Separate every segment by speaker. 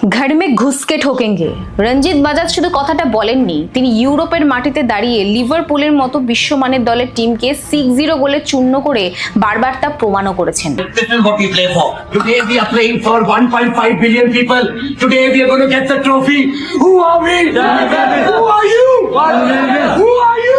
Speaker 1: घर में घुस के ठोकेंगे। রঞ্জিত বাজাজ শুধু কথাটা বলেননি, তিনি ইউরোপের মাটিতে দাঁড়িয়ে লিভারপুলের মতো বিশ্বমানের দলের টিমকে 6-0 গোলে চূর্ণ করে বারবার তা প্রমাণও করেছেন।
Speaker 2: This is what we play for. Today we are playing for 1.5 billion people. Today we are going to get the trophy. Who are we? Who are you? Who are you?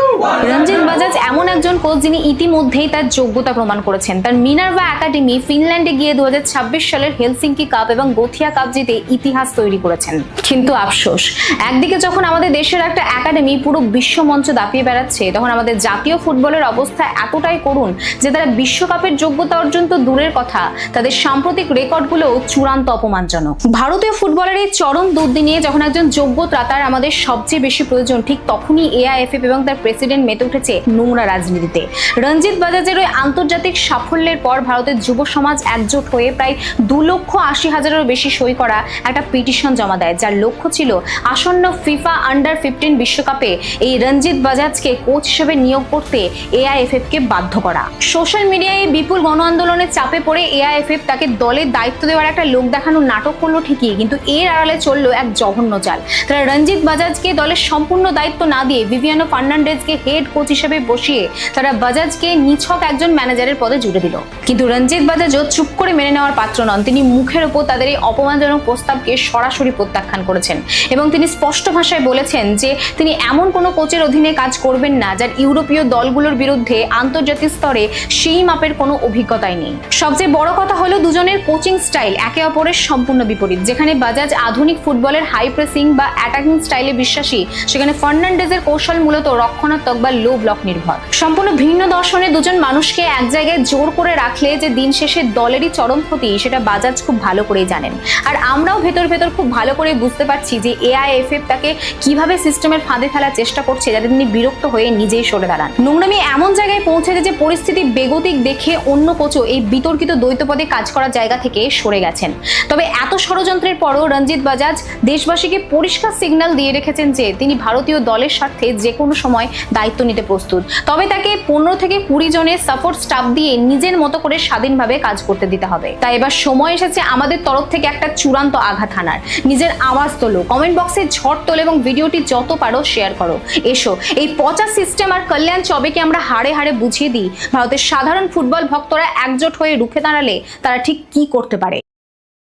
Speaker 1: রঞ্জিত বাজাজ এমন একজন কোচ যিনি ইতিমধ্যেই তার যোগ্যতা প্রমাণ করেছেন। তার Minerva academy ফিনল্যান্ডে গিয়ে 2026 সালের হেলসিঙ্কি কাপ এবং গোথিয়া কাপ জিতে ইতিহাস তৈরি করেছেন। কিন্তু আফসোস, একদিকে যখন আমাদের দেশের একটা একাডেমি পুরো বিশ্বমঞ্চ দাপিয়ে বেড়াচ্ছে, তখন আমাদের জাতীয় ফুটবলের অবস্থা এতটাই করুণ যে তারা বিশ্বকাপের যোগ্যতা অর্জন তো দূরের কথা, তাদের সাম্প্রতিক রেকর্ডগুলো চূড়ান্ত অপমানজনক। ভারতীয় ফুটবলের এই চরম দুর্দিনে যখন একজন যোগ্য ত্রাতার আমাদের সবচেয়ে বেশি প্রয়োজন, ঠিক তখনই এআইএফএফ এবং তার প্রেসিডেন্ট মেতে উঠেছে নোংরা রাজনীতিতে। রঞ্জিত বাজাজের ওই আন্তর্জাতিক সাফল্যের পর ভারতের যুব সমাজ একজোট হয়ে প্রায় 2,80,000-এরও বেশি সই করা একটা পিটিশন জমা দেয়, যার লক্ষ্য ছিল আসন্ন ফিফা আন্ডার-15 বিশ্বকাপে এই রঞ্জিত বাজাজকে কোচ হিসেবে নিয়োগ করতে এআইএফএফ কে বাধ্য করা। সোশ্যাল মিডিয়ায় বিপুল গণ আন্দোলনের চাপে পড়ে এআইএফএফ তাকে দলের দায়িত্ব দেওয়ার একটা লোক দেখানোর নাটক করলো ঠিকই, কিন্তু এর আড়ালে চললো এক জঘন্য চাল। তারা রঞ্জিত বাজাজকে দলের সম্পূর্ণ দায়িত্ব না দিয়ে ভিভিয়ানো ফার্নান্ডেজকে হেড কোচ হিসেবে বসিয়ে তারা বাজাজকে নিছক একজন ম্যানেজারের পদে জুড়ে দিল। কিন্তু রঞ্জিত বাজাজও চুপ করে মেনে নেওয়ার পাত্র নন। তিনি মুখের উপর তাদের এই অপমানজনক প্রস্তাবকে সরাসরি প্রত্যাখ্যান করেছেন এবং তিনি স্পষ্ট ভাষায় বলেছেন যে তিনি এমন কোনো কোচের অধীনে কাজ করবেন না যার ইউরোপীয় দলগুলোর বিরুদ্ধে আন্তর্জাতিক স্তরে সেই মাপের কোনো অভিজ্ঞতাই নেই। সবচেয়ে বড় কথা হলো দুজনের কোচিং স্টাইল একে অপরের সম্পূর্ণ বিপরীত। যেখানে বাজাজ আধুনিক ফুটবলের হাই প্রেসিং বা অ্যাটাকিং স্টাইলে বিশ্বাসী, সেখানে ফার্নান্ডেজের কৌশল মূলত রক্ষণাত্মক বা লো ব্লক নির্ভর। সম্পূর্ণ ভিন্ন দর্শনে দুজন মানুষকে এক জায়গায় জোর করে রাখলে যে দিন শেষে দলেরই চরম ক্ষতি, সেটা বাজাজ খুব ভালো করেই জানেন। আর আমরাও ভেতর ভেতর খুব ভালো করে বুঝতে পারছি যে এআইএফএফ তাকে কিভাবে সিস্টেমের ফাঁদে ফেলার চেষ্টা করছে, যাতে তিনি বিরক্ত হয়ে নিজেই সরে দাঁড়ান। নোংরামি এমন জায়গায় পৌঁছেছে যে পরিস্থিতি বেগতিক দেখে অন্য কোচও এই বিতর্কিত দ্বৈতপদে কাজ করার জায়গা থেকে সরে গেছেন। তবে এত ষড়যন্ত্রের পরও রঞ্জিত বাজাজ দেশবাসীকে পরিষ্কার সিগন্যাল দিয়ে রেখেছেন যে তিনি ভারতীয় দলের স্বার্থে যে কোনো সময় দায়িত্ব নিতে প্রস্তুত। তবে তাকে 15 থেকে 20 জনের সাপোর্ট স্টাফ দিয়ে নিজের মতো করে স্বাধীনভাবে কাজ করতে দিতে হবে। তাই এবার সময় এসেছে আমাদের তরফ থেকে একটা চূড়ান্ত আঘাত হানার। নিজের আওয়াজ তোলো, কমেন্ট বক্সে ঝড় তোলো এবং ভিডিওটি যত পারো শেয়ার করো। এসো এই পচা সিস্টেম আর কল্যাণ চবেকে আমরা হাড়ে হাড়ে বুঝিয়ে দিই ভারতের সাধারণ ফুটবল ভক্তরা একজোট হয়ে রুখে দাঁড়ালে তারা ঠিক কি করতে পারে।